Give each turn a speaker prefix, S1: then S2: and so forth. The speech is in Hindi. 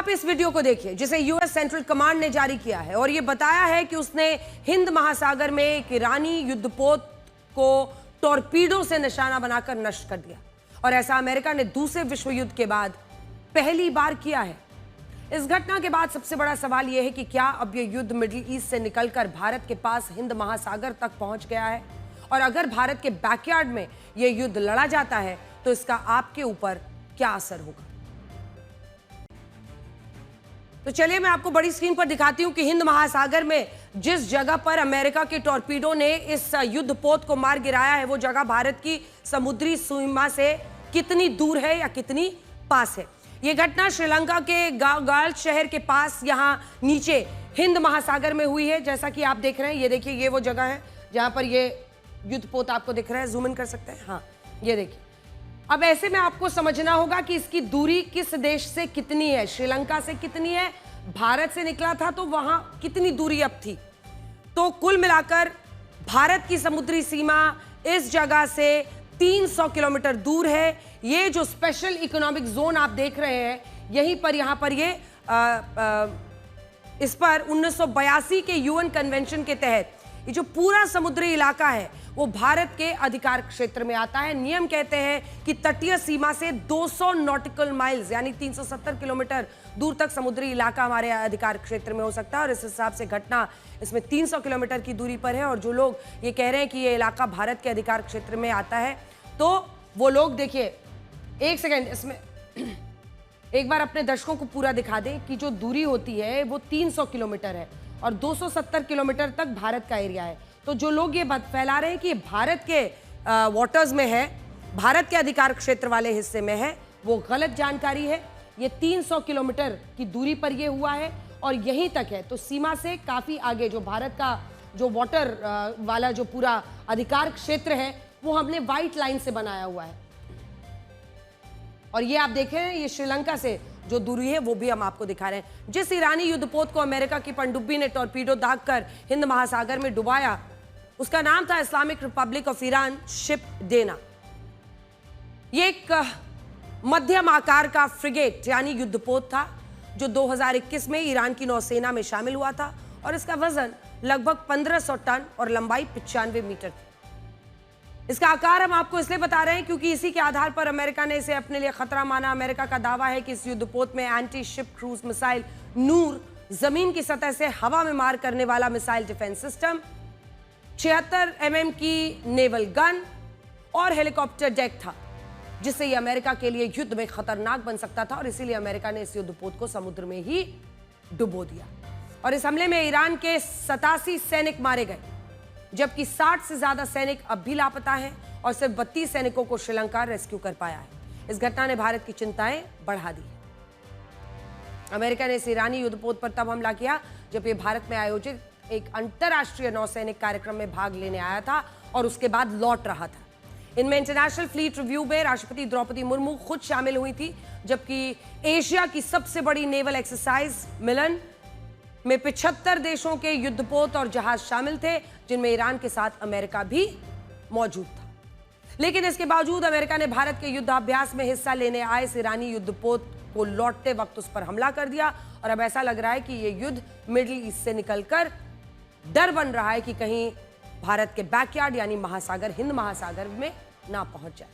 S1: आप इस वीडियो को देखिए जिसे यूएस सेंट्रल कमांड ने जारी किया है और ये बताया है कि उसने हिंद महासागर में एक ईरानी युद्धपोत को टॉर्पीडो से निशाना बनाकर नष्ट कर दिया और ऐसा अमेरिका ने दूसरे विश्व युद्ध के बाद पहली बार किया है। इस घटना के बाद सबसे बड़ा सवाल यह है कि क्या अब यह युद्ध मिडिल ईस्ट से निकलकर भारत के पास हिंद महासागर तक पहुंच गया है, और अगर भारत के बैकयार्ड में यह युद्ध लड़ा जाता है तो इसका आपके ऊपर क्या असर होगा। तो चलिए मैं आपको बड़ी स्क्रीन पर दिखाती हूं कि हिंद महासागर में जिस जगह पर अमेरिका के टॉर्पीडो ने इस युद्धपोत को मार गिराया है वो जगह भारत की समुद्री सीमा से कितनी दूर है या कितनी पास है। यह घटना श्रीलंका के गाल्ट शहर के पास यहां नीचे हिंद महासागर में हुई है। जैसा कि आप देख रहे हैं, ये देखिए, ये वो जगह है जहां पर ये युद्धपोत आपको दिख रहा है। जूम इन कर सकते हैं, हाँ ये देखिए। अब ऐसे में आपको समझना होगा कि इसकी दूरी किस देश से कितनी है, श्रीलंका से कितनी है, भारत से निकला था तो वहां कितनी दूरी अब थी। तो कुल मिलाकर भारत की समुद्री सीमा इस जगह से 300 किलोमीटर दूर है। ये जो स्पेशल इकोनॉमिक जोन आप देख रहे हैं, यहीं पर यहां पर ये इस पर 1982 के यूएन कन्वेंशन के तहत ये जो पूरा समुद्री इलाका है वो भारत के अधिकार क्षेत्र में आता है। नियम कहते हैं कि तटीय सीमा से 200 नॉटिकल माइल्स यानी 370 किलोमीटर दूर तक समुद्री इलाका हमारे अधिकार क्षेत्र में हो सकता है, और इस हिसाब से घटना इसमें 300 किलोमीटर की दूरी पर है। और जो लोग ये कह रहे हैं कि ये इलाका भारत के अधिकार क्षेत्र में आता है, तो वो लोग देखिए, एक सेकेंड, इसमें एक बार अपने दर्शकों को पूरा दिखा दें कि जो दूरी होती है वो 300 किलोमीटर है और 270 किलोमीटर तक भारत का एरिया है। तो जो लोग ये बात फैला रहे हैं कि भारत के वाटर्स में है, भारत के अधिकार क्षेत्र वाले हिस्से में है, वो गलत जानकारी है। ये 300 किलोमीटर की दूरी पर ये हुआ है और यहीं तक है। तो सीमा से काफी आगे जो भारत का जो वाटर वाला जो पूरा अधिकार क्षेत्र है वो हमने व्हाइट लाइन से बनाया हुआ है। और ये आप देखें, ये श्रीलंका से जो दूरी है वो भी हम आपको दिखा रहे हैं। जिस ईरानी युद्धपोत को अमेरिका की पनडुब्बी ने टॉर्पीडो दागकर हिंद महासागर में डुबाया, उसका नाम था Islamic republic of Iran ship Dena. ये एक मध्यम आकार का फ्रिगेट यानी युद्धपोत था जो 2021 में ईरान की नौसेना में शामिल हुआ था और इसका वजन लगभग 1500 टन और लंबाई 95 मीटर थी। इसका आकार हम आपको इसलिए बता रहे हैं क्योंकि इसी के आधार पर अमेरिका ने इसे अपने लिए खतरा माना। अमेरिका का दावा है कि इस युद्धपोत में एंटी शिप क्रूज मिसाइल नूर, जमीन की सतह से हवा में मार करने वाला मिसाइल डिफेंस सिस्टम, 76 mm की नेवल गन और हेलीकॉप्टर डेक था, जिससे यह अमेरिका के लिए युद्ध में खतरनाक बन सकता था। और इसीलिए अमेरिका ने इस युद्धपोत को समुद्र में ही डुबो दिया। और इस हमले में ईरान के 87 सैनिक मारे गए, जबकि 60 से ज्यादा सैनिक अब भी लापता हैं और सिर्फ 32 सैनिकों को श्रीलंका रेस्क्यू कर पाया है। इस घटना ने भारत की चिंताएं बढ़ा दी है। अमेरिका ने इस ईरानी युद्धपोत पर तब हमला किया जब ये भारत में आयोजित एक अंतरराष्ट्रीय नौसैनिक कार्यक्रम में भाग लेने आया था और उसके बाद लौट रहा था। इनमें इंटरनेशनल फ्लीट रिव्यू में राष्ट्रपति द्रौपदी मुर्मू खुद शामिल हुई थी, जबकि एशिया की सबसे बड़ी नेवल एक्सरसाइज मिलन में 75 देशों के युद्धपोत और जहाज शामिल थे, जिनमें ईरान के साथ अमेरिका भी मौजूद था। लेकिन इसके बावजूद अमेरिका ने भारत के युद्धाभ्यास में हिस्सा लेने आए इस ईरानी युद्धपोत को लौटते वक्त उस पर हमला कर दिया। और अब ऐसा लग रहा है कि यह युद्ध मिडिल ईस्ट से निकलकर डर बन रहा है कि कहीं भारत के बैकयार्ड यानी महासागर, हिंद महासागर में ना पहुंच जाए।